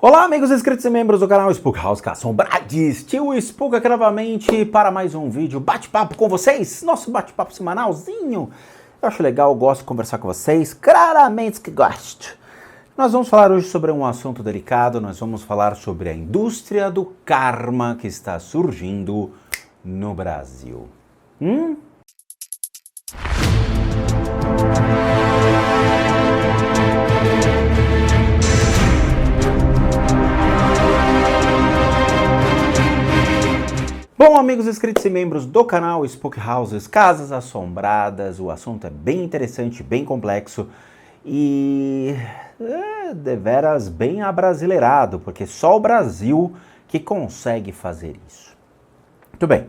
Olá, amigos inscritos e membros do canal Spook House Assombrades, tio Spook aqui novamente para mais um vídeo bate-papo com vocês, nosso bate-papo semanalzinho. Eu acho legal, eu gosto de conversar com vocês, claramente que gosto. Nós vamos falar hoje sobre um assunto delicado, nós vamos falar sobre a indústria do karma que está surgindo no Brasil. Bom, amigos inscritos e membros do canal Spook Houses, Casas Assombradas, o assunto é bem interessante, bem complexo e deveras bem abrasileirado, porque só o Brasil que consegue fazer isso. Muito bem,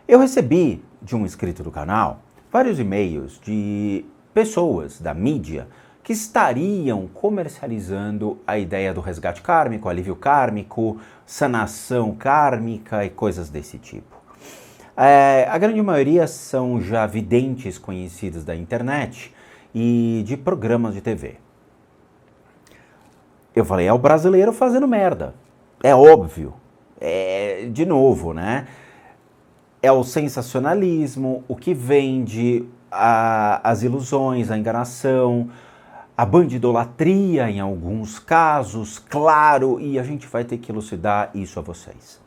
eu recebi de um inscrito do canal vários e-mails de pessoas da mídia que estariam comercializando a ideia do resgate kármico, alívio kármico, sanação kármica e coisas desse tipo. A grande maioria são já videntes conhecidos da internet e de programas de TV. Eu falei, é o brasileiro fazendo merda. É óbvio. De novo, né? É o sensacionalismo, o que vende, as ilusões, a enganação, a bandidolatria em alguns casos, claro, e a gente vai ter que elucidar isso a vocês.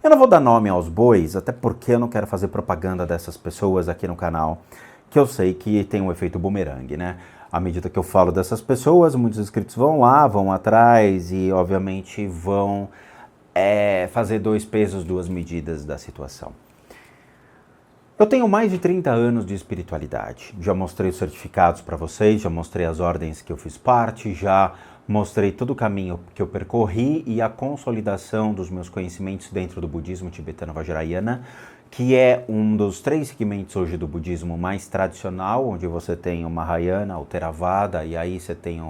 Eu não vou dar nome aos bois, até porque eu não quero fazer propaganda dessas pessoas aqui no canal, que eu sei que tem um efeito bumerangue, né? À medida que eu falo dessas pessoas, muitos inscritos vão lá, vão atrás e, obviamente, vão fazer dois pesos, duas medidas da situação. Eu tenho mais de 30 anos de espiritualidade, já mostrei os certificados para vocês, já mostrei as ordens que eu fiz parte, já mostrei todo o caminho que eu percorri e a consolidação dos meus conhecimentos dentro do budismo tibetano Vajrayana, que é um dos 3 segmentos hoje do budismo mais tradicional, onde você tem o Mahayana, o Theravada e aí você tem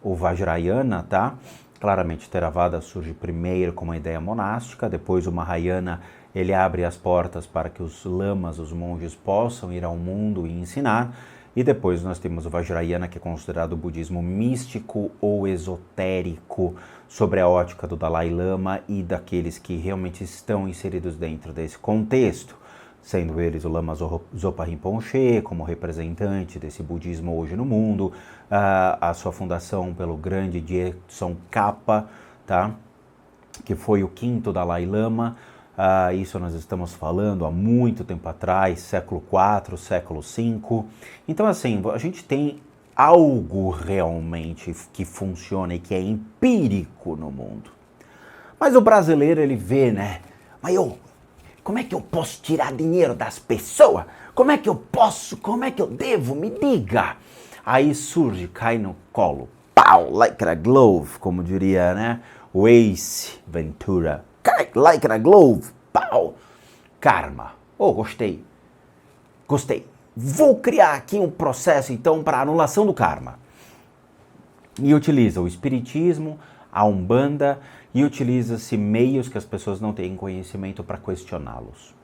o Vajrayana, tá? Claramente o Theravada surge primeiro como uma ideia monástica, depois o Mahayana ele abre as portas para que os lamas, os monges, possam ir ao mundo e ensinar. E depois nós temos o Vajrayana, que é considerado o budismo místico ou esotérico, sobre a ótica do Dalai Lama e daqueles que realmente estão inseridos dentro desse contexto, sendo eles o Lama Zopa Rinpoche, como representante desse budismo hoje no mundo, a sua fundação pelo grande Dzogchen Kappa, tá? Que foi o 5º Dalai Lama. Isso nós estamos falando há muito tempo atrás, século IV, século V. Então, assim, a gente tem algo realmente que funciona e que é empírico no mundo. Mas o brasileiro, ele vê, né? Mas como é que eu posso tirar dinheiro das pessoas? Como é que eu devo? Me diga! Aí surge, cai no colo, pau, like a glove, como diria, né? O Ace Ventura. Like a glove, pau, karma. Gostei. Vou criar aqui um processo, então, para anulação do karma. E utiliza o espiritismo, a umbanda, e utiliza-se meios que as pessoas não têm conhecimento para questioná-los.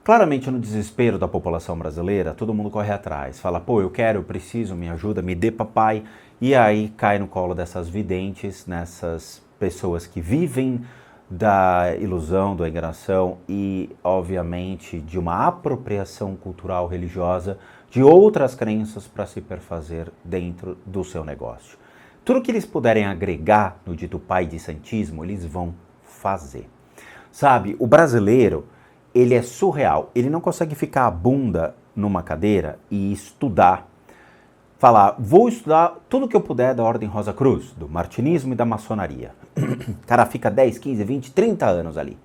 Claramente, no desespero da população brasileira, todo mundo corre atrás. Fala, eu quero, eu preciso, me ajuda, me dê papai. E aí cai no colo dessas videntes, nessas pessoas que vivem da ilusão, da enganação e, obviamente, de uma apropriação cultural religiosa de outras crenças para se perfazer dentro do seu negócio. Tudo que eles puderem agregar no dito pai de santismo, eles vão fazer. Sabe, o brasileiro, ele é surreal, ele não consegue ficar a bunda numa cadeira e estudar. Falar, vou estudar tudo que eu puder da Ordem Rosa Cruz, do martinismo e da maçonaria. O cara fica 10, 15, 20, 30 anos ali.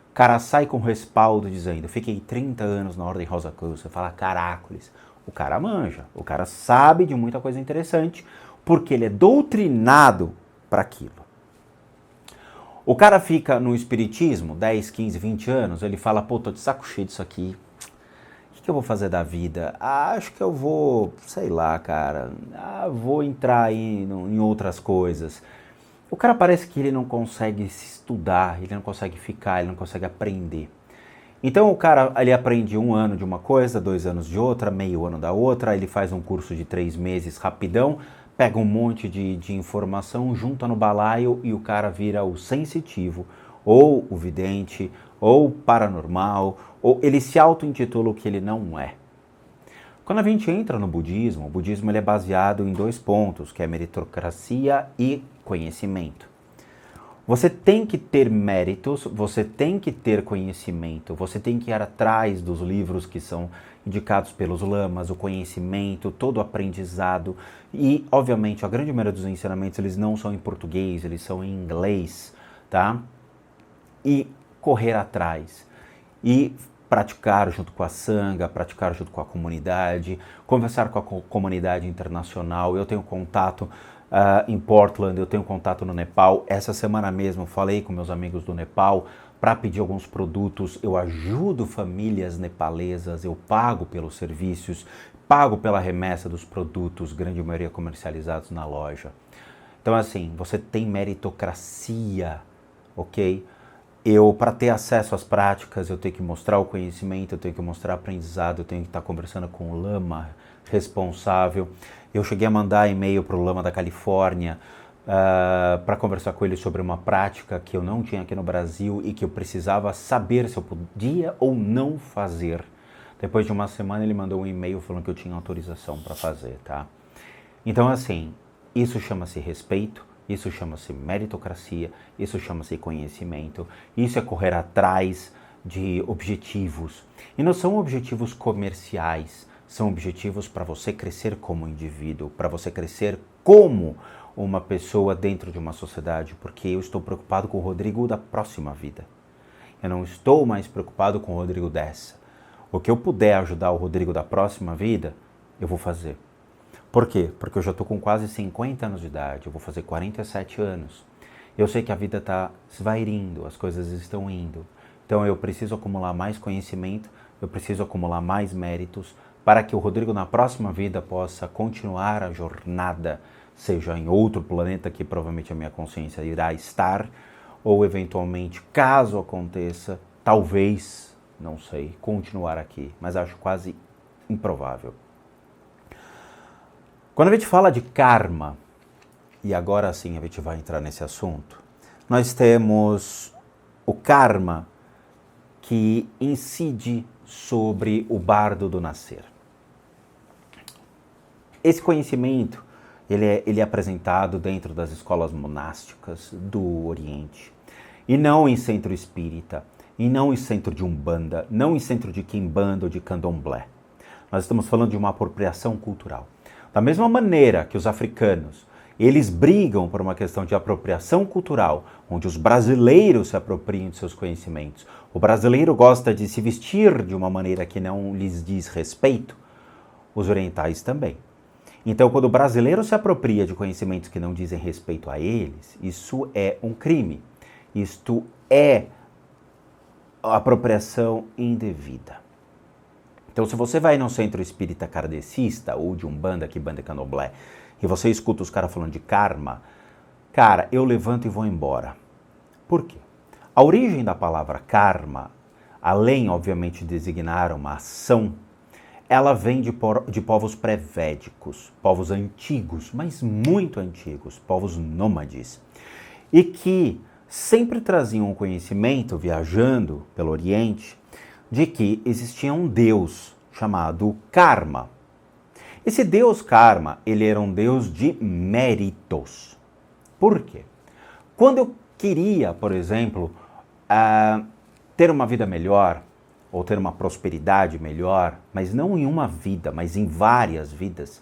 O cara sai com respaldo dizendo, fiquei 30 anos na Ordem Rosa Cruz. Você fala, caracoles. O cara manja, o cara sabe de muita coisa interessante, porque ele é doutrinado para aquilo. O cara fica no espiritismo, 10, 15, 20 anos, ele fala, tô de saco cheio disso aqui. O que eu vou fazer da vida? Acho que eu vou, sei lá, cara, vou entrar aí em outras coisas. O cara parece que ele não consegue se estudar, ele não consegue ficar, ele não consegue aprender. Então o cara, ele aprende 1 ano de uma coisa, 2 anos de outra, meio ano da outra, ele faz um curso de 3 meses rapidão, pega um monte de informação, junta no balaio e o cara vira o sensitivo, ou o vidente, ou paranormal, ou ele se auto-intitula o que ele não é. Quando a gente entra no budismo, o budismo ele é baseado em 2 pontos, que é meritocracia e conhecimento. Você tem que ter méritos, você tem que ter conhecimento, você tem que ir atrás dos livros que são indicados pelos lamas, o conhecimento, todo o aprendizado. E, obviamente, a grande maioria dos ensinamentos eles não são em português, eles são em inglês, tá? E correr atrás. E praticar junto com a Sangha, praticar junto com a comunidade, conversar com a comunidade internacional. Eu tenho contato em Portland, eu tenho contato no Nepal. Essa semana mesmo falei com meus amigos do Nepal para pedir alguns produtos. Eu ajudo famílias nepalesas, eu pago pelos serviços, pago pela remessa dos produtos, grande maioria comercializados na loja. Então assim, você tem meritocracia, ok? Para ter acesso às práticas, eu tenho que mostrar o conhecimento, eu tenho que mostrar aprendizado, eu tenho que estar conversando com o lama responsável. Eu cheguei a mandar e-mail para o lama da Califórnia para conversar com ele sobre uma prática que eu não tinha aqui no Brasil e que eu precisava saber se eu podia ou não fazer. Depois de uma semana ele mandou um e-mail falando que eu tinha autorização para fazer, tá? Então assim, isso chama-se respeito. Isso chama-se meritocracia, isso chama-se conhecimento, isso é correr atrás de objetivos. E não são objetivos comerciais, são objetivos para você crescer como indivíduo, para você crescer como uma pessoa dentro de uma sociedade, porque eu estou preocupado com o Rodrigo da próxima vida. Eu não estou mais preocupado com o Rodrigo dessa. O que eu puder ajudar o Rodrigo da próxima vida, eu vou fazer. Por quê? Porque eu já estou com quase 50 anos de idade, eu vou fazer 47 anos. Eu sei que a vida está esvairindo, as coisas estão indo. Então eu preciso acumular mais conhecimento, eu preciso acumular mais méritos para que o Rodrigo na próxima vida possa continuar a jornada, seja em outro planeta que provavelmente a minha consciência irá estar, ou eventualmente, caso aconteça, talvez, não sei, continuar aqui, mas acho quase improvável. Quando a gente fala de karma, e agora sim a gente vai entrar nesse assunto, nós temos o karma que incide sobre o bardo do nascer. Esse conhecimento ele é apresentado dentro das escolas monásticas do Oriente, e não em centro espírita, e não em centro de Umbanda, não em centro de Quimbanda ou de Candomblé. Nós estamos falando de uma apropriação cultural. Da mesma maneira que os africanos, eles brigam por uma questão de apropriação cultural, onde os brasileiros se apropriam de seus conhecimentos. O brasileiro gosta de se vestir de uma maneira que não lhes diz respeito, os orientais também. Então, quando o brasileiro se apropria de conhecimentos que não dizem respeito a eles, isso é um crime. Isto é apropriação indevida. Então, se você vai num centro espírita kardecista ou de Umbanda, Quimbanda e Candomblé, e você escuta os caras falando de karma, cara, eu levanto e vou embora. Por quê? A origem da palavra karma, além, obviamente, de designar uma ação, ela vem de povos pré-védicos, povos antigos, mas muito antigos, povos nômades, e que sempre traziam um conhecimento, viajando pelo Oriente, de que existia um deus chamado Karma. Esse deus Karma, ele era um deus de méritos. Por quê? Quando eu queria, por exemplo, ter uma vida melhor, ou ter uma prosperidade melhor, mas não em uma vida, mas em várias vidas,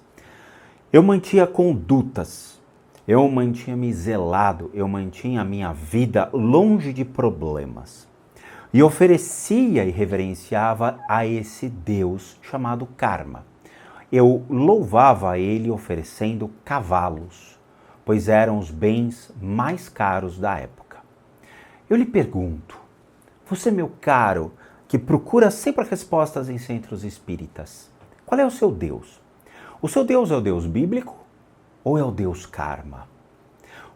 eu mantinha condutas, eu mantinha-me zelado, eu mantinha a minha vida longe de problemas. E oferecia e reverenciava a esse Deus chamado Karma. Eu louvava a ele oferecendo cavalos, pois eram os bens mais caros da época. Eu lhe pergunto, você, meu caro, que procura sempre respostas em centros espíritas, qual é o seu Deus? O seu Deus é o Deus bíblico ou é o Deus Karma?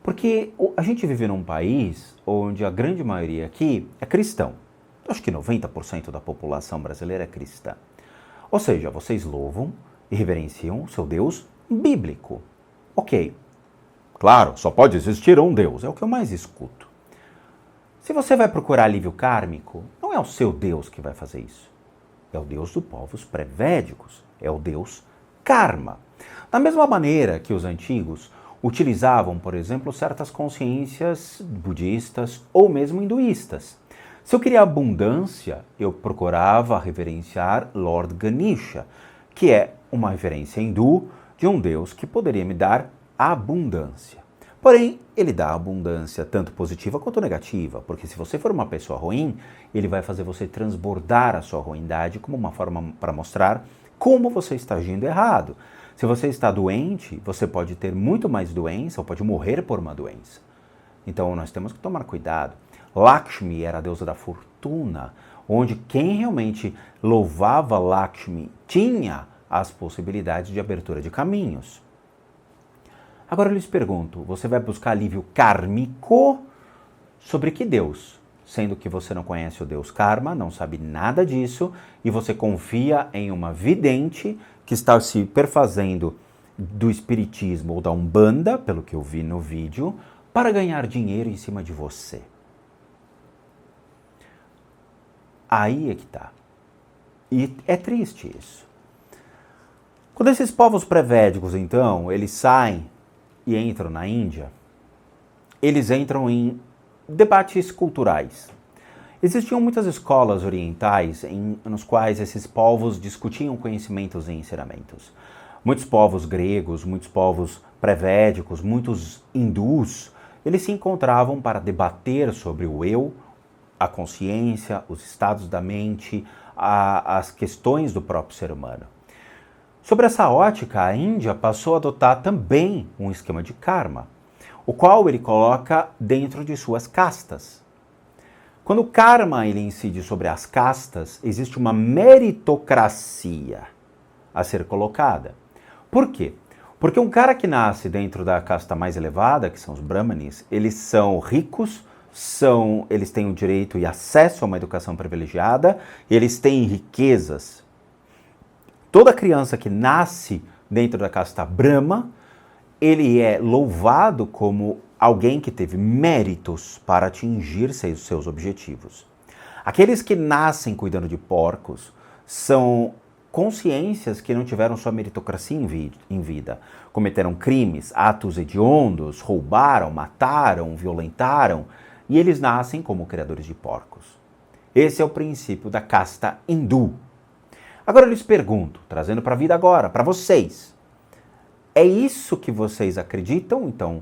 Porque a gente vive num país onde a grande maioria aqui é cristão. Acho que 90% da população brasileira é cristã. Ou seja, vocês louvam e reverenciam o seu Deus bíblico. Ok, claro, só pode existir um Deus, é o que eu mais escuto. Se você vai procurar alívio kármico, não é o seu Deus que vai fazer isso. É o Deus dos povos pré-védicos, é o Deus Karma. Da mesma maneira que os antigos utilizavam, por exemplo, certas consciências budistas ou mesmo hinduístas. Se eu queria abundância, eu procurava reverenciar Lord Ganesha, que é uma referência hindu de um Deus que poderia me dar abundância. Porém, ele dá abundância tanto positiva quanto negativa, porque se você for uma pessoa ruim, ele vai fazer você transbordar a sua ruindade como uma forma para mostrar como você está agindo errado. Se você está doente, você pode ter muito mais doença ou pode morrer por uma doença. Então, nós temos que tomar cuidado. Lakshmi era a deusa da fortuna, onde quem realmente louvava Lakshmi tinha as possibilidades de abertura de caminhos. Agora eu lhes pergunto, você vai buscar alívio kármico sobre que Deus? Sendo que você não conhece o Deus Karma, não sabe nada disso, e você confia em uma vidente que está se perfazendo do espiritismo ou da Umbanda, pelo que eu vi no vídeo, para ganhar dinheiro em cima de você. Aí é que tá. E é triste isso. Quando esses povos pré-védicos, então, eles saem e entram na Índia, eles entram em debates culturais. Existiam muitas escolas orientais nos quais esses povos discutiam conhecimentos e ensinamentos. Muitos povos gregos, muitos povos pré-védicos, muitos hindus, eles se encontravam para debater sobre o eu, a consciência, os estados da mente, as questões do próprio ser humano. Sobre essa ótica, a Índia passou a adotar também um esquema de karma, o qual ele coloca dentro de suas castas. Quando o karma ele incide sobre as castas, existe uma meritocracia a ser colocada. Por quê? Porque um cara que nasce dentro da casta mais elevada, que são os brahmanes, eles são ricos, eles têm o direito e acesso a uma educação privilegiada, eles têm riquezas. Toda criança que nasce dentro da casta Brahma, ele é louvado como alguém que teve méritos para atingir seus objetivos. Aqueles que nascem cuidando de porcos são consciências que não tiveram sua meritocracia em vida. Cometeram crimes, atos hediondos, roubaram, mataram, violentaram, e eles nascem como criadores de porcos. Esse é o princípio da casta hindu. Agora eu lhes pergunto, trazendo para a vida agora, para vocês, é isso que vocês acreditam? Então,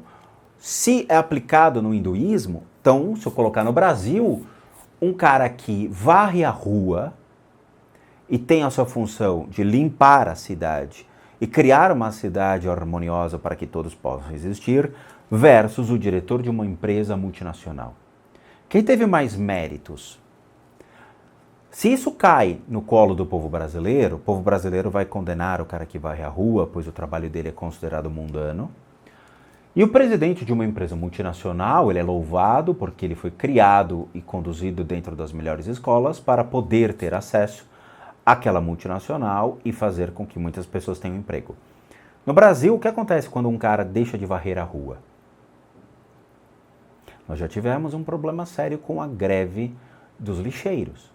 se é aplicado no hinduísmo, então, se eu colocar no Brasil, um cara que varre a rua e tem a sua função de limpar a cidade e criar uma cidade harmoniosa para que todos possam existir, versus o diretor de uma empresa multinacional. Quem teve mais méritos? Se isso cai no colo do povo brasileiro vai condenar o cara que varre a rua, pois o trabalho dele é considerado mundano. E o presidente de uma empresa multinacional, ele é louvado porque ele foi criado e conduzido dentro das melhores escolas para poder ter acesso àquela multinacional e fazer com que muitas pessoas tenham emprego. No Brasil, o que acontece quando um cara deixa de varrer a rua? Nós já tivemos um problema sério com a greve dos lixeiros.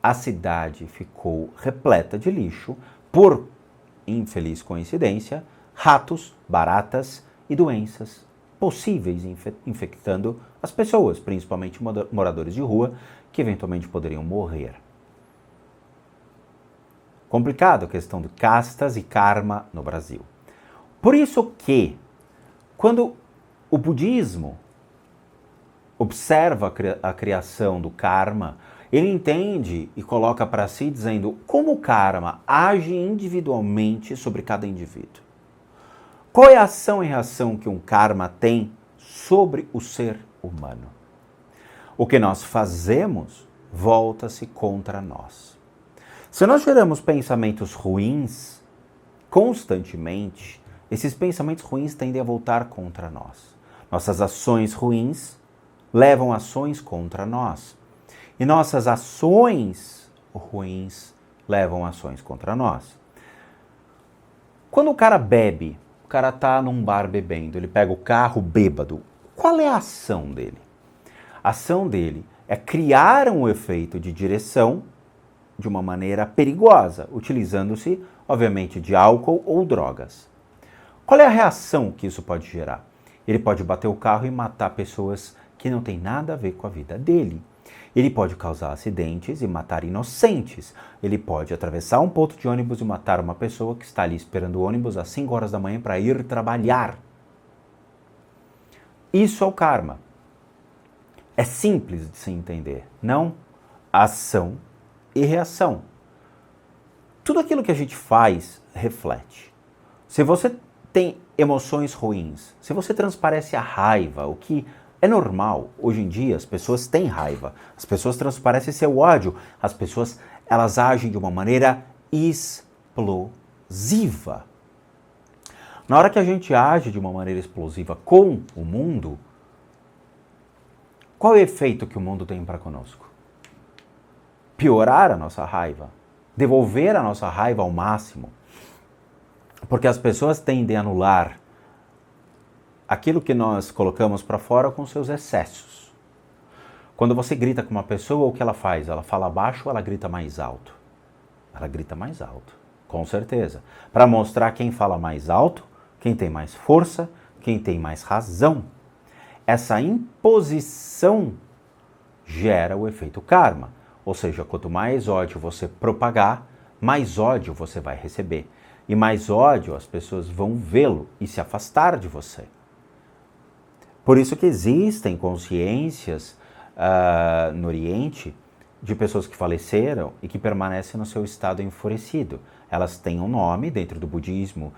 A cidade ficou repleta de lixo por, infeliz coincidência, ratos, baratas e doenças possíveis infectando as pessoas, principalmente moradores de rua, que eventualmente poderiam morrer. Complicado a questão de castas e karma no Brasil. Por isso que, quando o budismo observa a criação do karma, ele entende e coloca para si dizendo como o karma age individualmente sobre cada indivíduo. Qual é a ação e reação que um karma tem sobre o ser humano? O que nós fazemos volta-se contra nós. Se nós geramos pensamentos ruins constantemente, esses pensamentos ruins tendem a voltar contra nós. Nossas ações ruins levam ações contra nós. E nossas ações ruins levam ações contra nós. Quando o cara bebe O cara tá num bar bebendo, ele pega o carro bêbado. Qual é a ação dele? A ação dele é criar um efeito de direção de uma maneira perigosa, utilizando-se, obviamente, de álcool ou drogas. Qual é a reação que isso pode gerar? Ele pode bater o carro e matar pessoas que não têm nada a ver com a vida dele. Ele pode causar acidentes e matar inocentes. Ele pode atravessar um ponto de ônibus e matar uma pessoa que está ali esperando o ônibus às 5 horas da manhã para ir trabalhar. Isso é o karma. É simples de se entender, não? Ação e reação. Tudo aquilo que a gente faz reflete. Se você tem emoções ruins, se você transparece a raiva, o que é normal, hoje em dia as pessoas têm raiva, as pessoas transparecem seu ódio, as pessoas elas agem de uma maneira explosiva. Na hora que a gente age de uma maneira explosiva com o mundo, qual é o efeito que o mundo tem para conosco? Piorar a nossa raiva, devolver a nossa raiva ao máximo, porque as pessoas tendem a anular aquilo que nós colocamos para fora com seus excessos. Quando você grita com uma pessoa, o que ela faz? Ela fala baixo ou ela grita mais alto? Ela grita mais alto, com certeza. Para mostrar quem fala mais alto, quem tem mais força, quem tem mais razão. Essa imposição gera o efeito karma. Ou seja, quanto mais ódio você propagar, mais ódio você vai receber. E mais ódio as pessoas vão vê-lo e se afastar de você. Por isso que existem consciências no Oriente de pessoas que faleceram e que permanecem no seu estado enfurecido. Elas têm um nome dentro do budismo,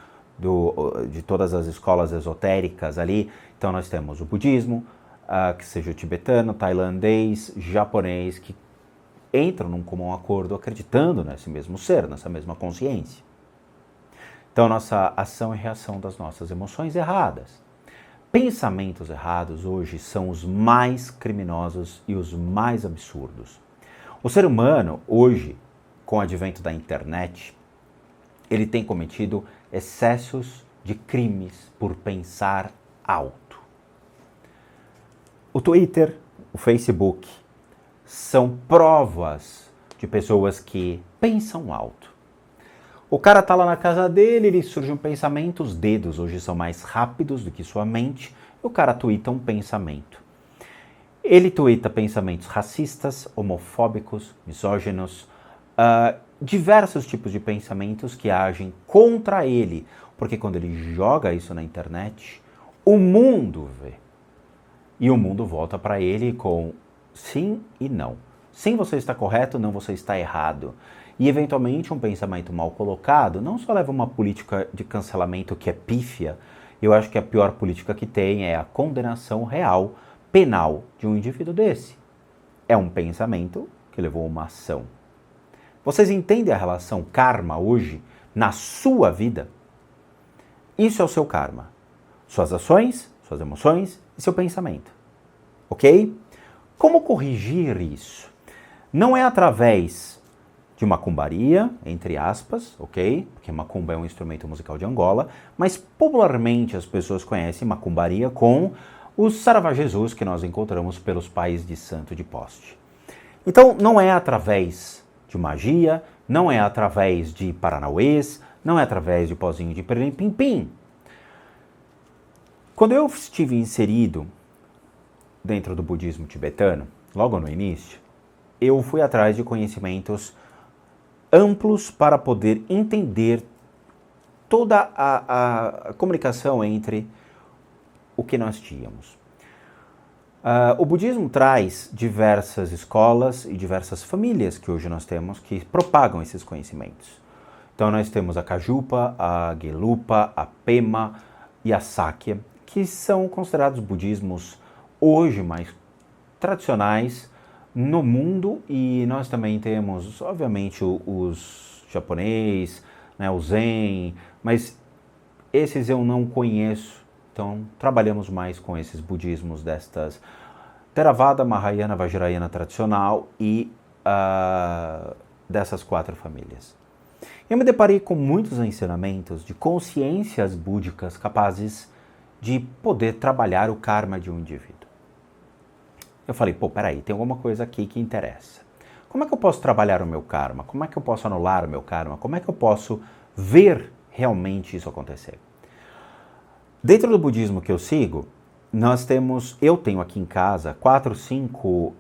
de todas as escolas esotéricas ali. Então nós temos o budismo, que seja o tibetano, tailandês, japonês, que entram num comum acordo acreditando nesse mesmo ser, nessa mesma consciência. Então nossa ação e reação das nossas emoções erradas. Pensamentos errados hoje são os mais criminosos e os mais absurdos. O ser humano, hoje, com o advento da internet, ele tem cometido excessos de crimes por pensar alto. O Twitter, o Facebook, são provas de pessoas que pensam alto. O cara tá lá na casa dele, ele surge um pensamento, os dedos hoje são mais rápidos do que sua mente, e o cara tuita um pensamento. Ele tuita pensamentos racistas, homofóbicos, misóginos, diversos tipos de pensamentos que agem contra ele, porque quando ele joga isso na internet, o mundo vê. E o mundo volta para ele com sim e não. Sim, você está correto, não, você está errado. E, eventualmente, um pensamento mal colocado não só leva a uma política de cancelamento que é pífia, eu acho que a pior política que tem é a condenação real, penal, de um indivíduo desse. É um pensamento que levou a uma ação. Vocês entendem a relação karma hoje na sua vida? Isso é o seu karma. Suas ações, suas emoções e seu pensamento. Ok? Como corrigir isso? Não é através de macumbaria, entre aspas, ok? Porque macumba é um instrumento musical de Angola, mas popularmente as pessoas conhecem macumbaria com os Saravá-Jesus que nós encontramos pelos pais de santo de poste. Então, não é através de magia, não é através de paranauês, não é através de pozinho de pim-pim. Quando eu estive inserido dentro do budismo tibetano, logo no início, eu fui atrás de conhecimentos amplos para poder entender toda a comunicação entre o que nós tínhamos. O budismo traz diversas escolas e diversas famílias que hoje nós temos que propagam esses conhecimentos. Então nós temos a Kajupa, a Gelupa, a Pema e a Sakya, que são considerados budismos hoje mais tradicionais no mundo, e nós também temos, obviamente, os japonês, né, o Zen, mas esses eu não conheço, então trabalhamos mais com esses budismos destas Theravada, Mahayana, Vajrayana tradicional e dessas 4 famílias. Eu me deparei com muitos ensinamentos de consciências búdicas capazes de poder trabalhar o karma de um indivíduo. Eu falei, peraí, tem alguma coisa aqui que interessa. Como é que eu posso trabalhar o meu karma? Como é que eu posso anular o meu karma? Como é que eu posso ver realmente isso acontecer? Dentro do budismo que eu sigo, eu tenho aqui em casa 4, 5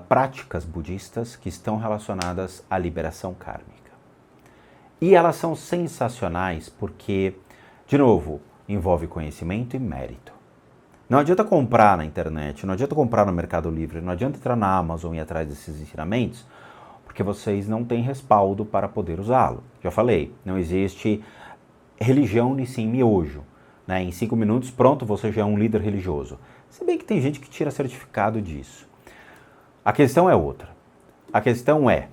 práticas budistas que estão relacionadas à liberação kármica. E elas são sensacionais porque, de novo, envolve conhecimento e mérito. Não adianta comprar na internet, não adianta comprar no Mercado Livre, não adianta entrar na Amazon e ir atrás desses ensinamentos, porque vocês não têm respaldo para poder usá-lo. Já falei, não existe religião nem sim miojo. Né? Em 5 minutos, pronto, você já é um líder religioso. Se bem que tem gente que tira certificado disso. A questão é outra. A questão é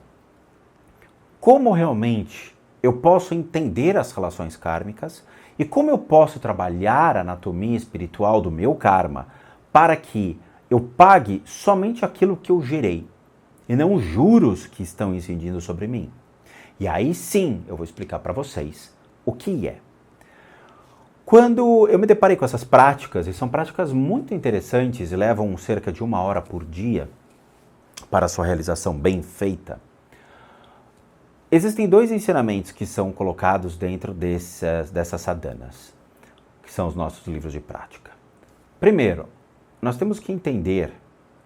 como realmente eu posso entender as relações kármicas e como eu posso trabalhar a anatomia espiritual do meu karma para que eu pague somente aquilo que eu gerei e não os juros que estão incidindo sobre mim. E aí sim eu vou explicar para vocês o que é. Quando eu me deparei com essas práticas, e são práticas muito interessantes e levam cerca de 1 hora por dia para a sua realização bem feita, existem 2 ensinamentos que são colocados dentro dessas sadhanas, que são os nossos livros de prática. Primeiro, nós temos que entender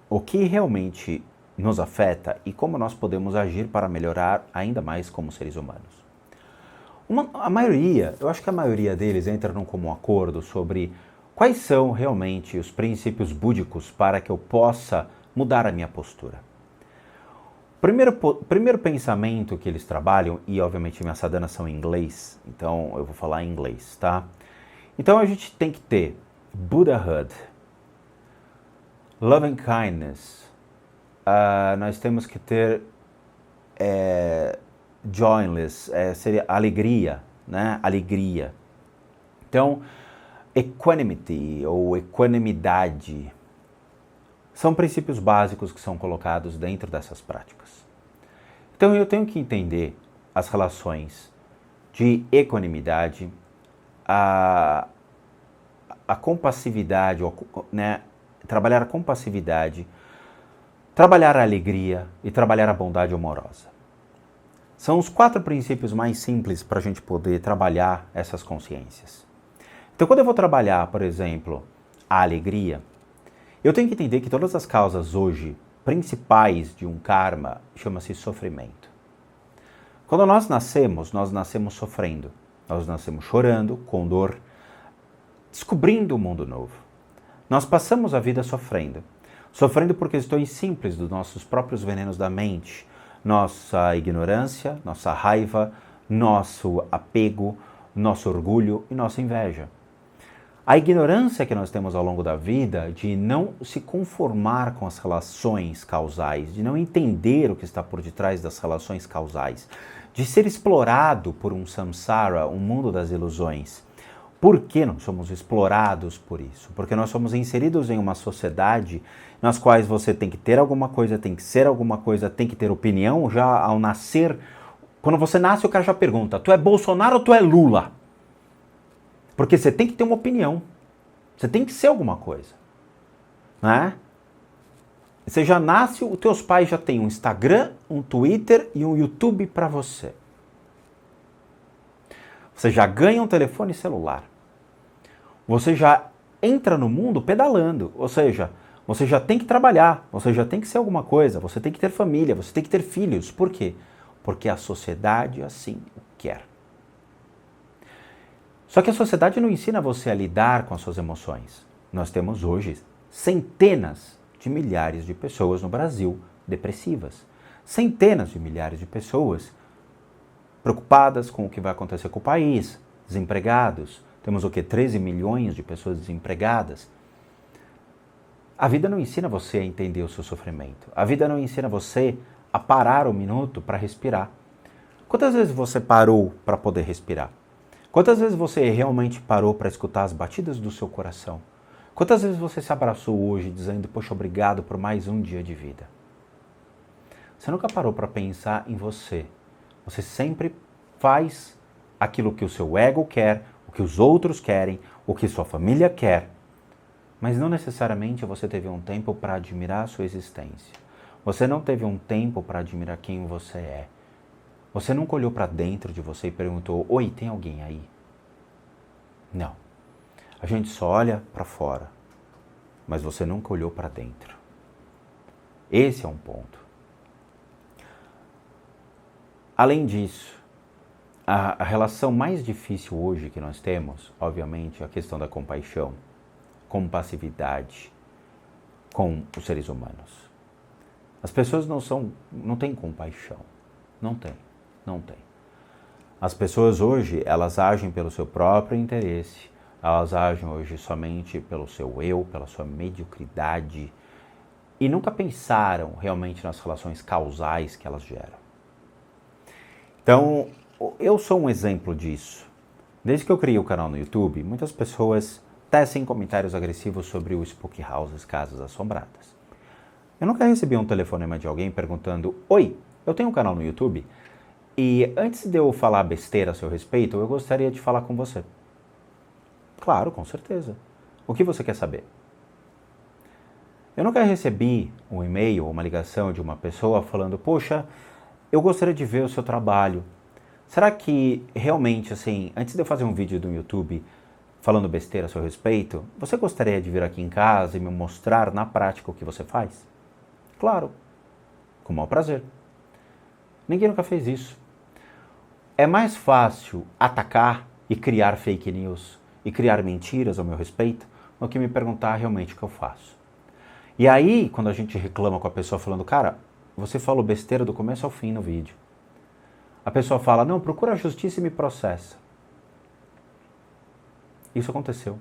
o que realmente nos afeta e como nós podemos agir para melhorar ainda mais como seres humanos. Eu acho que a maioria deles entra num comum acordo sobre quais são realmente os princípios búdicos para que eu possa mudar a minha postura. Primeiro pensamento que eles trabalham, e obviamente minhas sadhanas são em inglês, então eu vou falar em inglês, tá? Então a gente tem que ter Buddhahood, Loving Kindness, nós temos que ter Joyless, seria alegria, né? Alegria. Então, Equanimity ou equanimidade são princípios básicos que são colocados dentro dessas práticas. Então eu tenho que entender as relações de equanimidade, a compassividade, né? Trabalhar a compassividade, trabalhar a alegria e trabalhar a bondade amorosa. São os 4 princípios mais simples para a gente poder trabalhar essas consciências. Então quando eu vou trabalhar, por exemplo, a alegria, eu tenho que entender que todas as causas hoje principais de um karma chama-se sofrimento. Quando nós nascemos sofrendo. Nós nascemos chorando, com dor, descobrindo um mundo novo. Nós passamos a vida sofrendo. Sofrendo por questões simples dos nossos próprios venenos da mente, nossa ignorância, nossa raiva, nosso apego, nosso orgulho e nossa inveja. A ignorância que nós temos ao longo da vida de não se conformar com as relações causais, de não entender o que está por detrás das relações causais, de ser explorado por um samsara, um mundo das ilusões. Por que nós somos explorados por isso? Porque nós somos inseridos em uma sociedade nas quais você tem que ter alguma coisa, tem que ser alguma coisa, tem que ter opinião. Já ao nascer, quando você nasce, o cara já pergunta, tu é Bolsonaro ou tu é Lula? Porque você tem que ter uma opinião. Você tem que ser alguma coisa. Né? Você já nasce, os teus pais já têm um Instagram, um Twitter e um YouTube para você. Você já ganha um telefone celular. Você já entra no mundo pedalando. Ou seja, você já tem que trabalhar, você já tem que ser alguma coisa, você tem que ter família, você tem que ter filhos. Por quê? Porque a sociedade assim o quer. Só que a sociedade não ensina você a lidar com as suas emoções. Nós temos hoje centenas de milhares de pessoas no Brasil depressivas. Centenas de milhares de pessoas preocupadas com o que vai acontecer com o país, desempregados. Temos o quê? 13 milhões de pessoas desempregadas. A vida não ensina você a entender o seu sofrimento. A vida não ensina você a parar um minuto para respirar. Quantas vezes você parou para poder respirar? Quantas vezes você realmente parou para escutar as batidas do seu coração? Quantas vezes você se abraçou hoje dizendo, poxa, obrigado por mais um dia de vida? Você nunca parou para pensar em você. Você sempre faz aquilo que o seu ego quer, o que os outros querem, o que sua família quer. Mas não necessariamente você teve um tempo para admirar a sua existência. Você não teve um tempo para admirar quem você é. Você nunca olhou para dentro de você e perguntou: oi, tem alguém aí? Não. A gente só olha para fora, mas você nunca olhou para dentro. Esse é um ponto. Além disso, a relação mais difícil hoje que nós temos, obviamente, é a questão da compaixão, compassividade com os seres humanos. As pessoas não têm compaixão. Não tem. As pessoas hoje, elas agem pelo seu próprio interesse, elas agem hoje somente pelo seu eu, pela sua mediocridade, e nunca pensaram realmente nas relações causais que elas geram. Então, eu sou um exemplo disso. Desde que eu criei o canal no YouTube, muitas pessoas tecem comentários agressivos sobre o Spook Houses, Casas Assombradas. Eu nunca recebi um telefonema de alguém perguntando: oi, eu tenho um canal no YouTube e antes de eu falar besteira a seu respeito, eu gostaria de falar com você. Claro, com certeza. O que você quer saber? Eu nunca recebi um e-mail ou uma ligação de uma pessoa falando: poxa, eu gostaria de ver o seu trabalho. Será que realmente, assim, antes de eu fazer um vídeo do YouTube falando besteira a seu respeito, você gostaria de vir aqui em casa e me mostrar na prática o que você faz? Claro, com o maior prazer. Ninguém nunca fez isso. É mais fácil atacar e criar fake news e criar mentiras ao meu respeito do que me perguntar realmente o que eu faço. E aí, quando a gente reclama com a pessoa falando: cara, você falou besteira do começo ao fim no vídeo. A pessoa fala: não, procura a justiça e me processa. Isso aconteceu.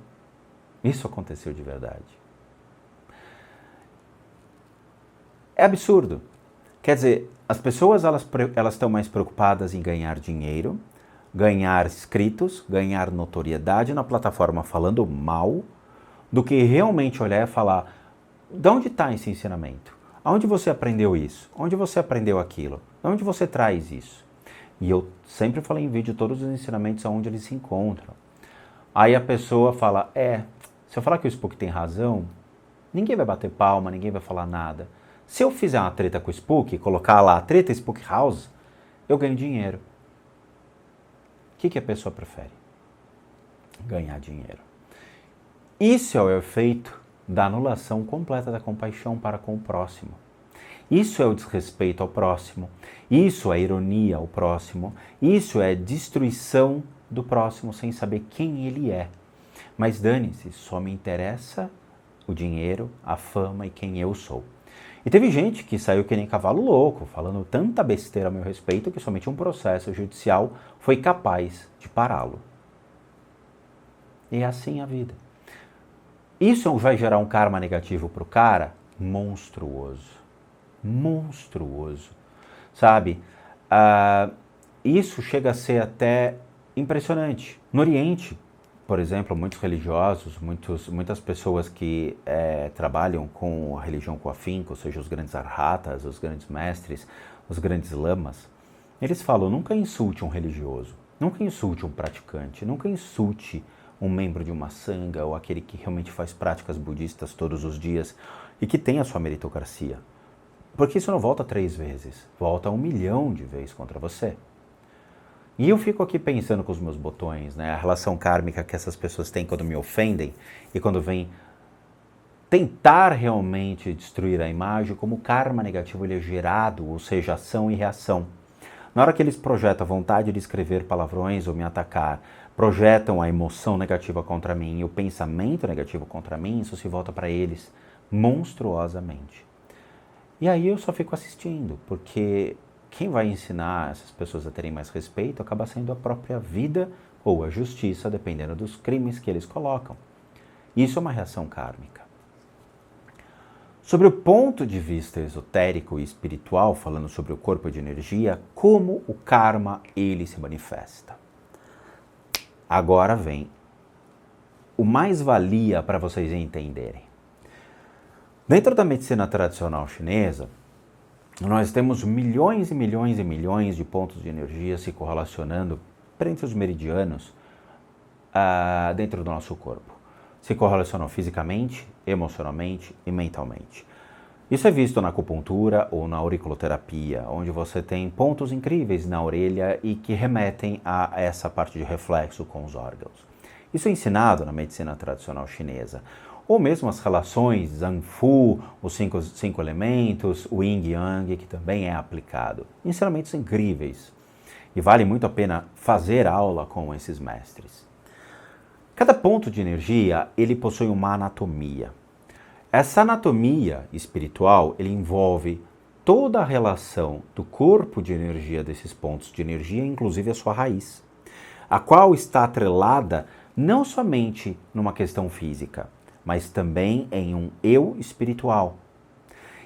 Isso aconteceu de verdade. É absurdo. Quer dizer, as pessoas elas estão mais preocupadas em ganhar dinheiro, ganhar inscritos, ganhar notoriedade na plataforma falando mal, do que realmente olhar e falar: de onde está esse ensinamento? Aonde você aprendeu isso? Onde você aprendeu aquilo? De onde você traz isso? E eu sempre falei em vídeo todos os ensinamentos aonde eles se encontram. Aí a pessoa fala: se eu falar que o Spook tem razão, ninguém vai bater palma, ninguém vai falar nada. Se eu fizer uma treta com o Spook, colocar lá treta Spook House, eu ganho dinheiro. O que a pessoa prefere? Ganhar dinheiro. Isso é o efeito da anulação completa da compaixão para com o próximo. Isso é o desrespeito ao próximo. Isso é ironia ao próximo. Isso é destruição do próximo sem saber quem ele é. Mas dane-se, só me interessa o dinheiro, a fama e quem eu sou. E teve gente que saiu que nem cavalo louco, falando tanta besteira a meu respeito que somente um processo judicial foi capaz de pará-lo. E é assim a vida. Isso vai gerar um karma negativo para o cara monstruoso. Monstruoso. Sabe? Isso chega a ser até impressionante. No Oriente, por exemplo, muitos religiosos, muitas pessoas que trabalham com a religião com afinco, ou seja, os grandes arhatas, os grandes mestres, os grandes lamas, eles falam: nunca insulte um religioso, nunca insulte um praticante, nunca insulte um membro de uma sangha ou aquele que realmente faz práticas budistas todos os dias e que tem a sua meritocracia. Porque isso não volta 3 vezes, volta 1 milhão de vezes contra você. E eu fico aqui pensando com os meus botões, né? A relação kármica que essas pessoas têm quando me ofendem e quando vêm tentar realmente destruir a imagem, como o karma negativo ele é gerado, ou seja, ação e reação. Na hora que eles projetam a vontade de escrever palavrões ou me atacar, projetam a emoção negativa contra mim e o pensamento negativo contra mim, isso se volta para eles monstruosamente. E aí eu só fico assistindo, porque quem vai ensinar essas pessoas a terem mais respeito acaba sendo a própria vida ou a justiça, dependendo dos crimes que eles colocam. Isso é uma reação kármica. Sobre o ponto de vista esotérico e espiritual, falando sobre o corpo de energia, como o karma ele se manifesta. Agora vem o mais valia para vocês entenderem. Dentro da medicina tradicional chinesa, nós temos milhões e milhões e milhões de pontos de energia se correlacionando entre os meridianos dentro do nosso corpo. Se correlacionam fisicamente, emocionalmente e mentalmente. Isso é visto na acupuntura ou na auriculoterapia, onde você tem pontos incríveis na orelha e que remetem a essa parte de reflexo com os órgãos. Isso é ensinado na medicina tradicional chinesa, ou mesmo as relações Zhang Fu, os cinco elementos, o Yin Yang, que também é aplicado. Ensinamentos incríveis. E vale muito a pena fazer aula com esses mestres. Cada ponto de energia, ele possui uma anatomia. Essa anatomia espiritual, ele envolve toda a relação do corpo de energia desses pontos de energia, inclusive a sua raiz, a qual está atrelada não somente numa questão física, mas também em um eu espiritual.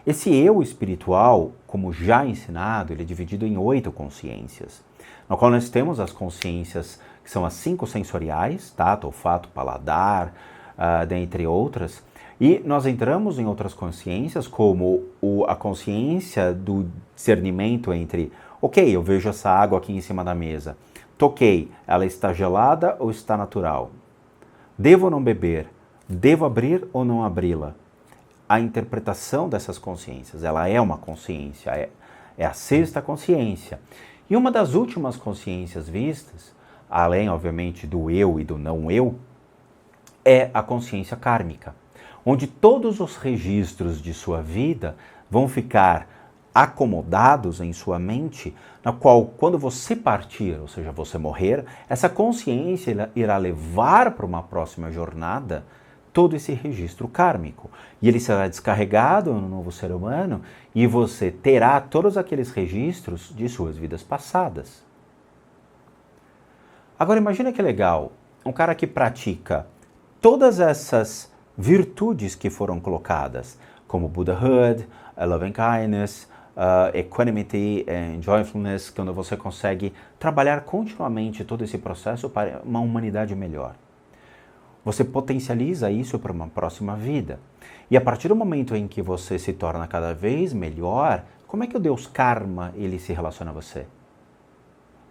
Esse eu espiritual, como já ensinado, ele é dividido em 8 consciências, no qual nós temos as consciências que são as 5 sensoriais, tato, olfato, paladar, dentre outras, e nós entramos em outras consciências, como a consciência do discernimento entre, ok, eu vejo essa água aqui em cima da mesa, toquei, ela está gelada ou está natural? Devo ou não beber? Devo abrir ou não abri-la? A interpretação dessas consciências, ela é uma consciência, é a 6ª consciência. E uma das últimas consciências vistas, além, obviamente, do eu e do não eu, é a consciência kármica, onde todos os registros de sua vida vão ficar acomodados em sua mente, na qual, quando você partir, ou seja, você morrer, essa consciência irá levar para uma próxima jornada todo esse registro kármico. E ele será descarregado no novo ser humano e você terá todos aqueles registros de suas vidas passadas. Agora imagina que legal, um cara que pratica todas essas virtudes que foram colocadas, como Buddhahood, Love and Kindness, Equanimity and Joyfulness, quando você consegue trabalhar continuamente todo esse processo para uma humanidade melhor. Você potencializa isso para uma próxima vida. E a partir do momento em que você se torna cada vez melhor, como é que o Deus Karma ele se relaciona a você?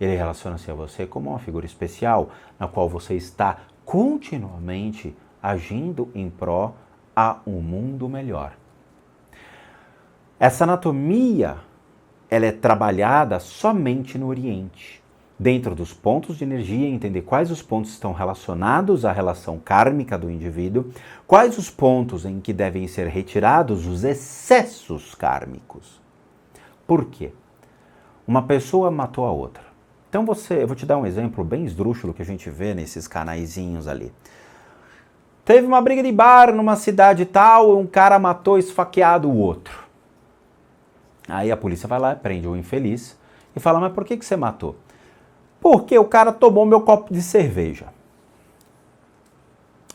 Ele relaciona-se a você como uma figura especial, na qual você está continuamente agindo em pró a um mundo melhor. Essa anatomia, ela é trabalhada somente no Oriente. Dentro dos pontos de energia, entender quais os pontos estão relacionados à relação kármica do indivíduo, quais os pontos em que devem ser retirados os excessos kármicos. Por quê? Uma pessoa matou a outra. Então eu vou te dar um exemplo bem esdrúxulo que a gente vê nesses canaizinhos ali. Teve uma briga de bar numa cidade tal, um cara matou esfaqueado o outro. Aí a polícia vai lá, prende o infeliz e fala, mas por que você matou? Porque o cara tomou meu copo de cerveja.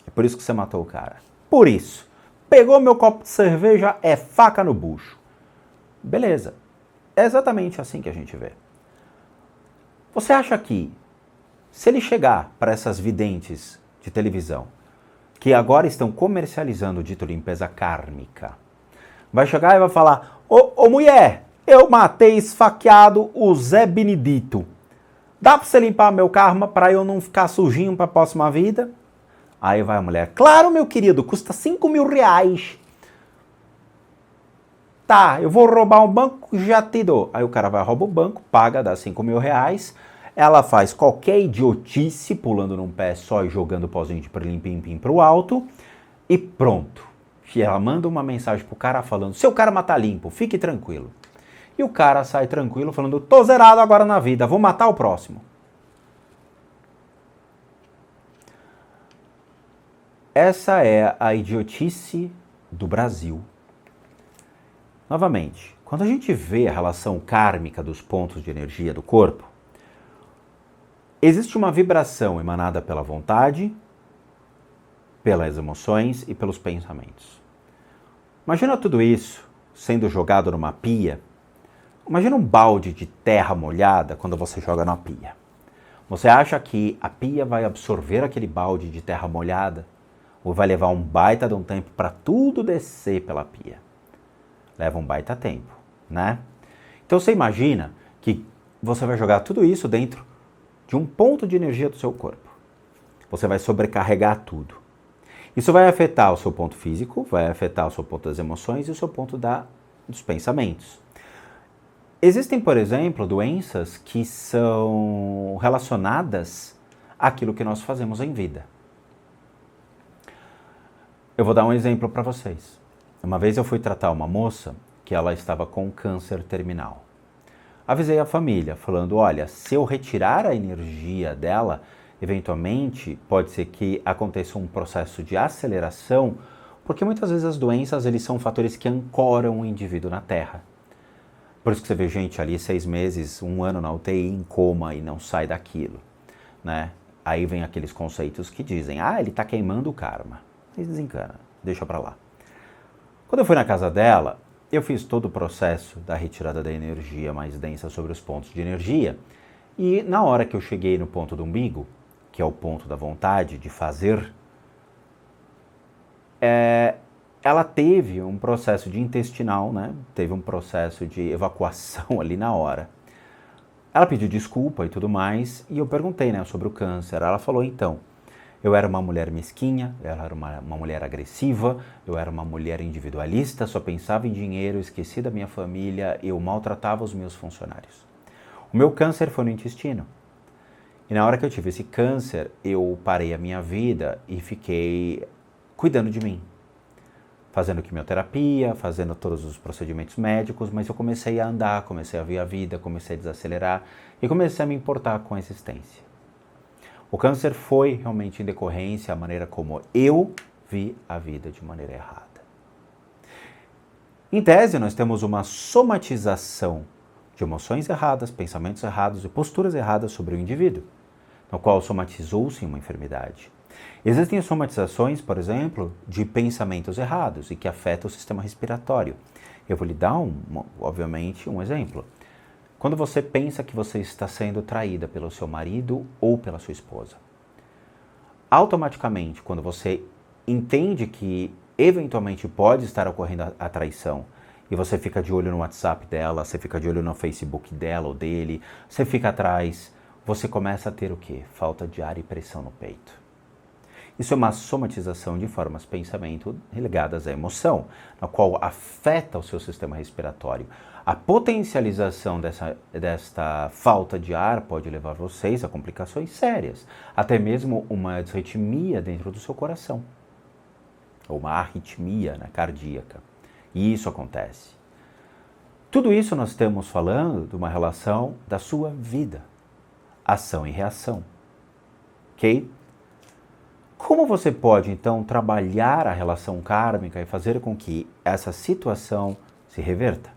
É por isso que você matou o cara. Por isso. Pegou meu copo de cerveja, é faca no bucho. Beleza. É exatamente assim que a gente vê. Você acha que, se ele chegar para essas videntes de televisão, que agora estão comercializando o dito limpeza kármica, vai chegar e vai falar, ô mulher, eu matei esfaqueado o Zé Benedito. Dá pra você limpar meu karma para eu não ficar sujinho para a próxima vida? Aí vai a mulher, claro meu querido, custa 5 mil reais. Tá, eu vou roubar um banco, já te dou. Aí o cara vai roubar o banco, paga, dá 5 mil reais. Ela faz qualquer idiotice, pulando num pé só e jogando pozinho de pirlim-pim-pim pro alto. E pronto. E ela manda uma mensagem pro cara falando, seu karma tá limpo, fique tranquilo. E o cara sai tranquilo falando, tô zerado agora na vida, vou matar o próximo. Essa é a idiotice do Brasil. Novamente, quando a gente vê a relação kármica dos pontos de energia do corpo, existe uma vibração emanada pela vontade, pelas emoções e pelos pensamentos. Imagina tudo isso sendo jogado numa pia. Imagina um balde de terra molhada quando você joga na pia. Você acha que a pia vai absorver aquele balde de terra molhada? Ou vai levar um baita de um tempo para tudo descer pela pia? Leva um baita tempo, né? Então você imagina que você vai jogar tudo isso dentro de um ponto de energia do seu corpo. Você vai sobrecarregar tudo. Isso vai afetar o seu ponto físico, vai afetar o seu ponto das emoções e o seu ponto dos pensamentos. Existem, por exemplo, doenças que são relacionadas àquilo que nós fazemos em vida. Eu vou dar um exemplo para vocês. Uma vez eu fui tratar uma moça que ela estava com câncer terminal. Avisei a família, falando, olha, se eu retirar a energia dela, eventualmente pode ser que aconteça um processo de aceleração, porque muitas vezes as doenças eles são fatores que ancoram o indivíduo na Terra. Por isso que você vê gente ali 6 meses, 1 ano na UTI em coma e não sai daquilo, né? Aí vem aqueles conceitos que dizem, ele está queimando o karma. E desencana, deixa pra lá. Quando eu fui na casa dela, eu fiz todo o processo da retirada da energia mais densa sobre os pontos de energia. E na hora que eu cheguei no ponto do umbigo, que é o ponto da vontade de fazer, ela teve um processo de intestinal, né? Teve um processo de evacuação ali na hora. Ela pediu desculpa e tudo mais, e eu perguntei, né, sobre o câncer. Ela falou, então, eu era uma mulher mesquinha, eu era uma mulher agressiva, eu era uma mulher individualista, só pensava em dinheiro, esqueci da minha família, eu maltratava os meus funcionários. O meu câncer foi no intestino. E na hora que eu tive esse câncer, eu parei a minha vida e fiquei cuidando de mim. Fazendo quimioterapia, fazendo todos os procedimentos médicos, mas eu comecei a andar, comecei a ver a vida, comecei a desacelerar e comecei a me importar com a existência. O câncer foi realmente em decorrência da maneira como eu vi a vida de maneira errada. Em tese, nós temos uma somatização de emoções erradas, pensamentos errados e posturas erradas sobre o indivíduo, no qual somatizou-se uma enfermidade. Existem somatizações, por exemplo, de pensamentos errados e que afetam o sistema respiratório. Eu vou lhe dar, obviamente, um exemplo. Quando você pensa que você está sendo traída pelo seu marido ou pela sua esposa, automaticamente, quando você entende que eventualmente pode estar ocorrendo a traição, e você fica de olho no WhatsApp dela, você fica de olho no Facebook dela ou dele, você fica atrás, você começa a ter o quê? Falta de ar e pressão no peito. Isso é uma somatização de formas de pensamento ligadas à emoção, na qual afeta o seu sistema respiratório. A potencialização desta falta de ar pode levar vocês a complicações sérias, até mesmo uma desarritmia dentro do seu coração, ou uma arritmia, né, cardíaca. E isso acontece. Tudo isso nós estamos falando de uma relação da sua vida, ação e reação, ok? Como você pode, então, trabalhar a relação kármica e fazer com que essa situação se reverta?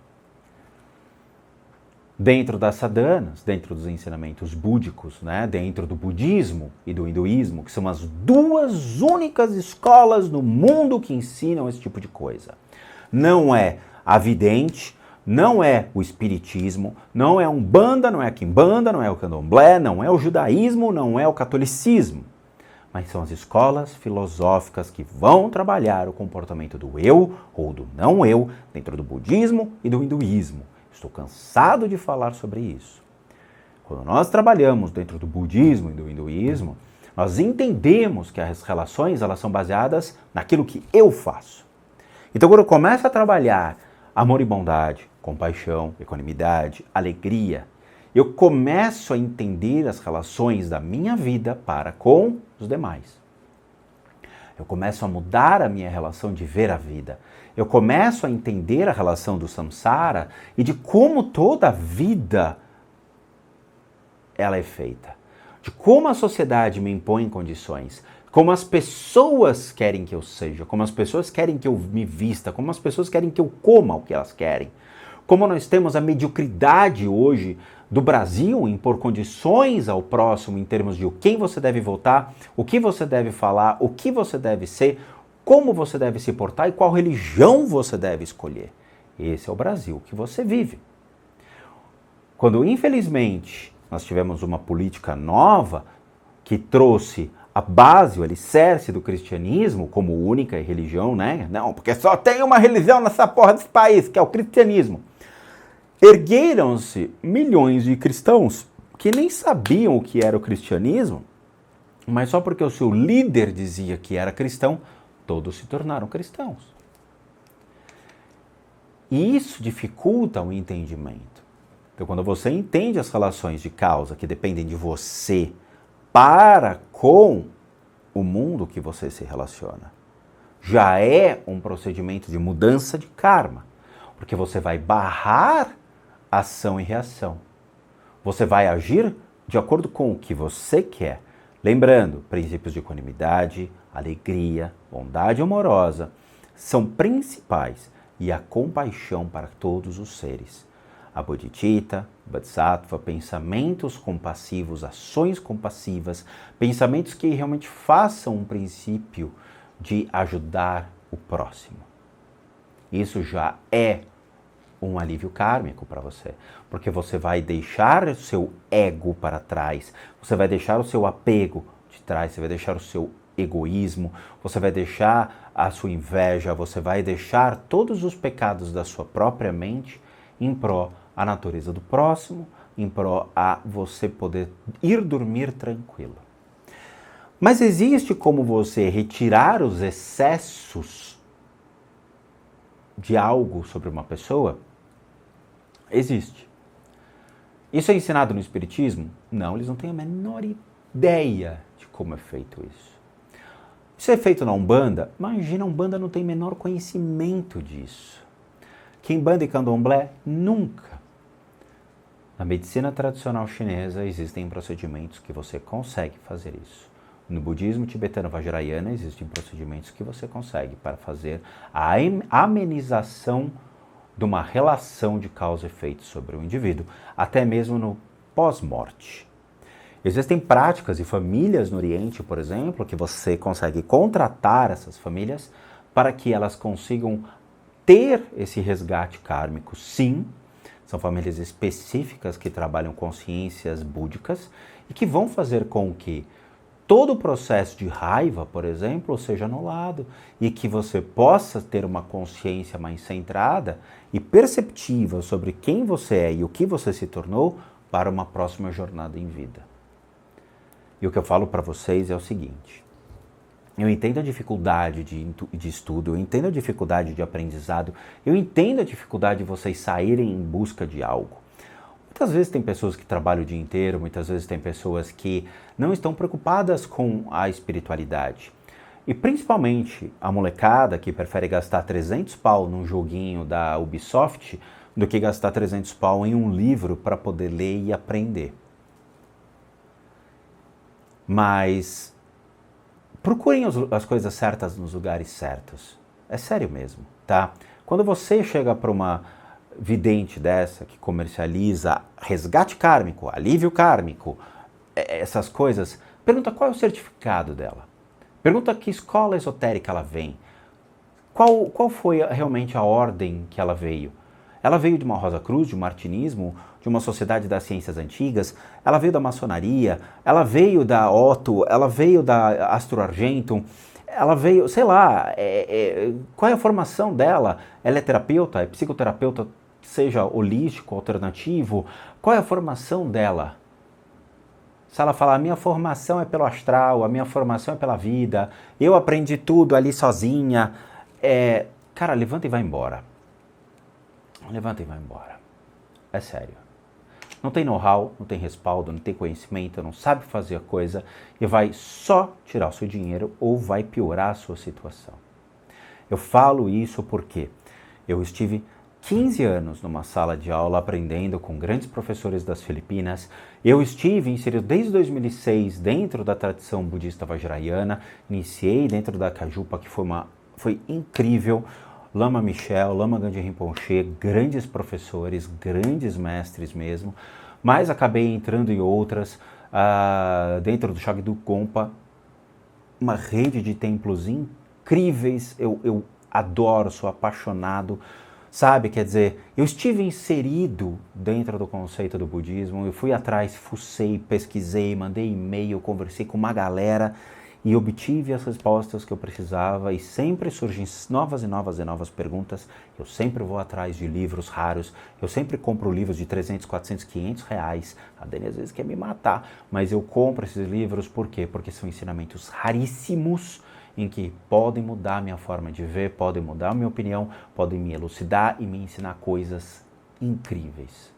Dentro das sadhanas, dentro dos ensinamentos búdicos, né, dentro do budismo e do hinduísmo, que são as 2 únicas escolas no mundo que ensinam esse tipo de coisa. Não é a vidente, não é o espiritismo, não é a Umbanda, não é a Quimbanda, não é o Candomblé, não é o judaísmo, não é o catolicismo. Mas são as escolas filosóficas que vão trabalhar o comportamento do eu ou do não eu dentro do budismo e do hinduísmo. Estou cansado de falar sobre isso. Quando nós trabalhamos dentro do budismo e do hinduísmo, nós entendemos que as relações elas são baseadas naquilo que eu faço. Então, quando eu começo a trabalhar amor e bondade, compaixão, equanimidade, alegria, eu começo a entender as relações da minha vida para com os demais. Eu começo a mudar a minha relação de ver a vida. Eu começo a entender a relação do samsara e de como toda a vida ela é feita. De como a sociedade me impõe condições, como as pessoas querem que eu seja, como as pessoas querem que eu me vista, como as pessoas querem que eu coma o que elas querem. Como nós temos a mediocridade hoje do Brasil em impor condições ao próximo em termos de quem você deve votar, o que você deve falar, o que você deve ser, como você deve se portar e qual religião você deve escolher. Esse é o Brasil que você vive. Quando, infelizmente, nós tivemos uma política nova que trouxe a base, o alicerce do cristianismo como única religião, né? Não, porque só tem uma religião nessa porra desse país, que é o cristianismo. Ergueram-se milhões de cristãos que nem sabiam o que era o cristianismo, mas só porque o seu líder dizia que era cristão, todos se tornaram cristãos. E isso dificulta o entendimento. Então, quando você entende as relações de causa que dependem de você para com o mundo que você se relaciona, já é um procedimento de mudança de karma, porque você vai barrar ação e reação. Você vai agir de acordo com o que você quer. Lembrando, princípios de equanimidade, alegria, bondade amorosa são principais e a compaixão para todos os seres. A bodhicitta, bodhisattva, pensamentos compassivos, ações compassivas, pensamentos que realmente façam um princípio de ajudar o próximo. Isso já é um alívio kármico para você, porque você vai deixar o seu ego para trás, você vai deixar o seu apego de trás, você vai deixar o seu egoísmo, você vai deixar a sua inveja, você vai deixar todos os pecados da sua própria mente em pró à natureza do próximo, em pró a você poder ir dormir tranquilo. Mas existe como você retirar os excessos de algo sobre uma pessoa? Existe. Isso é ensinado no Espiritismo? Não, eles não têm a menor ideia de como é feito isso. Isso é feito na Umbanda? Imagina, a Umbanda não tem o menor conhecimento disso. Quimbanda e Candomblé? Nunca. Na medicina tradicional chinesa existem procedimentos que você consegue fazer isso. No budismo tibetano vajrayana existem procedimentos que você consegue para fazer a amenização de uma relação de causa e efeito sobre o indivíduo, até mesmo no pós-morte. Existem práticas e famílias no Oriente, por exemplo, que você consegue contratar essas famílias para que elas consigam ter esse resgate kármico. Sim, são famílias específicas que trabalham consciências búdicas e que vão fazer com que todo o processo de raiva, por exemplo, seja anulado e que você possa ter uma consciência mais centrada e perceptiva sobre quem você é e o que você se tornou para uma próxima jornada em vida. E o que eu falo para vocês é o seguinte: eu entendo a dificuldade de estudo, eu entendo a dificuldade de aprendizado, eu entendo a dificuldade de vocês saírem em busca de algo. Muitas vezes tem pessoas que trabalham o dia inteiro, muitas vezes tem pessoas que não estão preocupadas com a espiritualidade. E principalmente a molecada que prefere gastar 300 pau num joguinho da Ubisoft do que gastar 300 pau em um livro para poder ler e aprender. Mas procurem as coisas certas nos lugares certos. É sério mesmo, tá? Quando você chega para uma vidente dessa que comercializa resgate kármico, alívio kármico, essas coisas, pergunta qual é o certificado dela. Pergunta que escola esotérica ela vem. Qual foi realmente a ordem que ela veio? Ela veio de uma Rosa Cruz, de um martinismo, de uma sociedade das ciências antigas, ela veio da maçonaria, ela veio da Otto, ela veio da Astro Argentum, ela veio, sei lá, qual é a formação dela? Ela é terapeuta, é psicoterapeuta, seja holístico, alternativo? Qual é a formação dela? Se ela falar, a minha formação é pelo astral, a minha formação é pela vida, eu aprendi tudo ali sozinha, cara, levanta e vai embora. Levanta e vai embora. É sério. Não tem know-how, não tem respaldo, não tem conhecimento, não sabe fazer a coisa e vai só tirar o seu dinheiro ou vai piorar a sua situação. Eu falo isso porque eu estive 15 anos numa sala de aula aprendendo com grandes professores das Filipinas. Eu estive inserido desde 2006 dentro da tradição budista vajrayana, iniciei dentro da Kajupa, que foi incrível. Lama Michel, Lama Gandhi Rinpoche, grandes professores, grandes mestres mesmo, mas acabei entrando em outras, dentro do Shagdu Gompa, uma rede de templos incríveis, eu adoro, sou apaixonado, sabe? Quer dizer, eu estive inserido dentro do conceito do budismo, eu fui atrás, fucei, pesquisei, mandei e-mail, conversei com uma galera e obtive as respostas que eu precisava e sempre surgem novas e novas e novas perguntas. Eu sempre vou atrás de livros raros, eu sempre compro livros de 300, 400, 500 reais. A Dani às vezes quer me matar, mas eu compro esses livros por quê? Porque são ensinamentos raríssimos em que podem mudar a minha forma de ver, podem mudar a minha opinião, podem me elucidar e me ensinar coisas incríveis.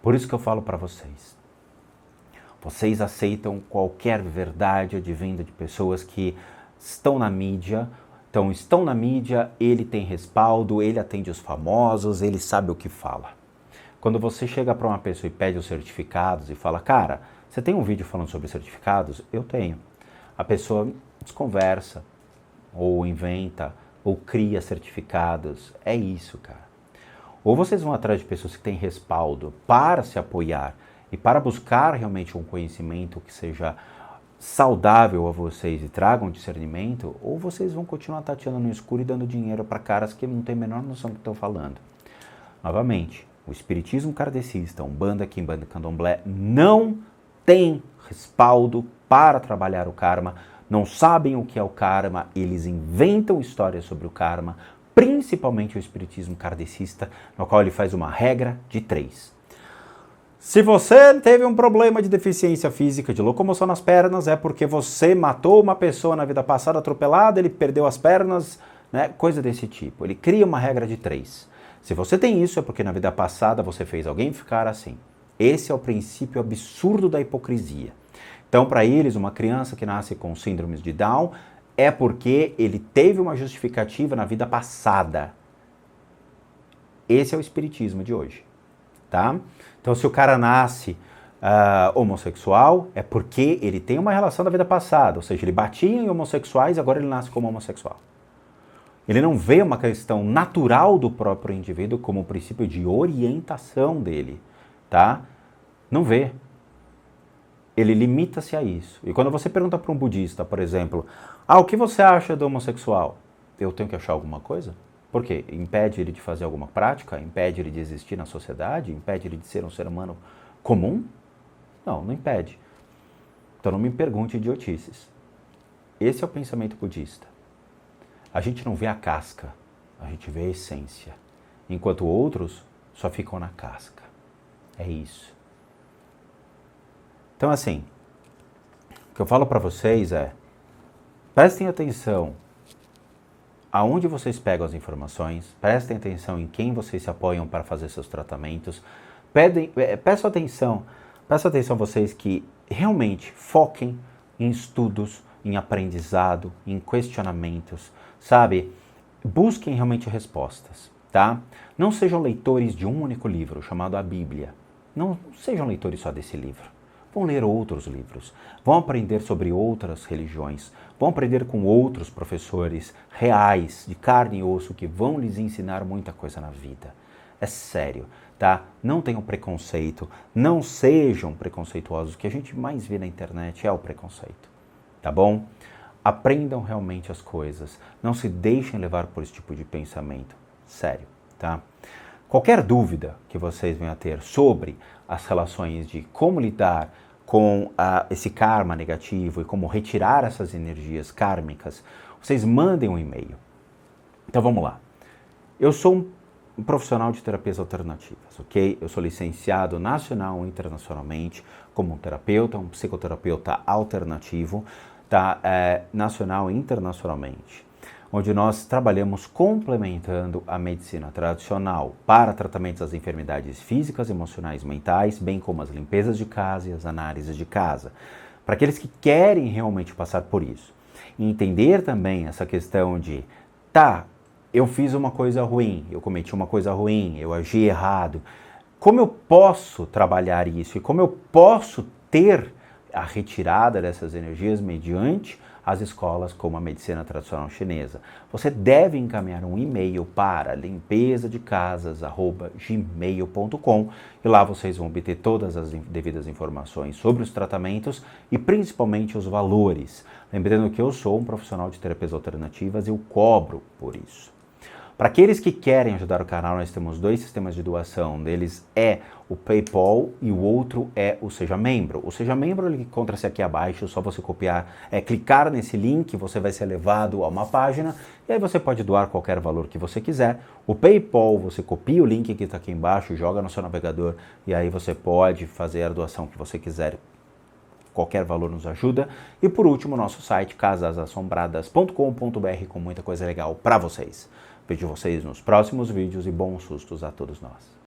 Por isso que eu falo para vocês. Vocês aceitam qualquer verdade advinda de pessoas que estão na mídia. Então, estão na mídia, ele tem respaldo, ele atende os famosos, ele sabe o que fala. Quando você chega para uma pessoa e pede os certificados e fala, cara, você tem um vídeo falando sobre certificados? Eu tenho. A pessoa desconversa, ou inventa, ou cria certificados. É isso, cara. Ou vocês vão atrás de pessoas que têm respaldo para se apoiar e para buscar realmente um conhecimento que seja saudável a vocês e tragam discernimento, ou vocês vão continuar tateando no escuro e dando dinheiro para caras que não têm a menor noção do que estão falando. Novamente, o espiritismo kardecista, Umbanda, Quimbanda e Candomblé não tem respaldo para trabalhar o karma, não sabem o que é o karma, eles inventam histórias sobre o karma, principalmente o espiritismo kardecista, no qual ele faz uma regra de 3. Se você teve um problema de deficiência física, de locomoção nas pernas, é porque você matou uma pessoa na vida passada atropelada, ele perdeu as pernas, né? Coisa desse tipo. Ele cria uma regra de 3. Se você tem isso, é porque na vida passada você fez alguém ficar assim. Esse é o princípio absurdo da hipocrisia. Então, para eles, uma criança que nasce com síndromes de Down é porque ele teve uma justificativa na vida passada. Esse é o espiritismo de hoje, tá? Então, se o cara nasce homossexual, é porque ele tem uma relação da vida passada, ou seja, ele batia em homossexuais e agora ele nasce como homossexual. Ele não vê uma questão natural do próprio indivíduo como um princípio de orientação dele, tá? Não vê. Ele limita-se a isso. E quando você pergunta para um budista, por exemplo, o que você acha do homossexual? Eu tenho que achar alguma coisa? Por quê? Impede ele de fazer alguma prática? Impede ele de existir na sociedade? Impede ele de ser um ser humano comum? Não, não impede. Então não me pergunte idiotices. Esse é o pensamento budista. A gente não vê a casca, a gente vê a essência. Enquanto outros só ficam na casca. É isso. Então assim, o que eu falo para vocês é, prestem atenção aonde vocês pegam as informações, prestem atenção em quem vocês se apoiam para fazer seus tratamentos, peçam atenção vocês que realmente foquem em estudos, em aprendizado, em questionamentos, sabe? Busquem realmente respostas, tá? Não sejam leitores de um único livro, chamado a Bíblia. Não sejam leitores só desse livro. Vão ler outros livros, vão aprender sobre outras religiões, vão aprender com outros professores reais, de carne e osso, que vão lhes ensinar muita coisa na vida. É sério, tá? Não tenham preconceito, não sejam preconceituosos. O que a gente mais vê na internet é o preconceito, tá bom? Aprendam realmente as coisas, não se deixem levar por esse tipo de pensamento, sério, tá? Qualquer dúvida que vocês venham a ter sobre as relações de como lidar com esse karma negativo e como retirar essas energias kármicas, vocês mandem um e-mail. Então vamos lá. Eu sou um profissional de terapias alternativas, ok? Eu sou licenciado nacional e internacionalmente como um terapeuta, um psicoterapeuta alternativo, tá? Nacional e internacionalmente, onde nós trabalhamos complementando a medicina tradicional para tratamentos das enfermidades físicas, emocionais, mentais, bem como as limpezas de casa e as análises de casa. Para aqueles que querem realmente passar por isso. E entender também essa questão de, eu fiz uma coisa ruim, eu cometi uma coisa ruim, eu agi errado. Como eu posso trabalhar isso e como eu posso ter a retirada dessas energias mediante as escolas como a medicina tradicional chinesa? Você deve encaminhar um e-mail para limpezadecasas@gmail.com e lá vocês vão obter todas as devidas informações sobre os tratamentos e principalmente os valores. Lembrando que eu sou um profissional de terapias alternativas e eu cobro por isso. Para aqueles que querem ajudar o canal, nós temos 2 sistemas de doação. Um deles é o PayPal e o outro é o Seja Membro. O Seja Membro ele encontra-se aqui abaixo, só você copiar, clicar nesse link, você vai ser levado a uma página e aí você pode doar qualquer valor que você quiser. O PayPal, você copia o link que está aqui embaixo, joga no seu navegador e aí você pode fazer a doação que você quiser. Qualquer valor nos ajuda. E por último, nosso site casasassombradas.com.br com muita coisa legal para vocês. Vejo vocês nos próximos vídeos e bons sustos a todos nós.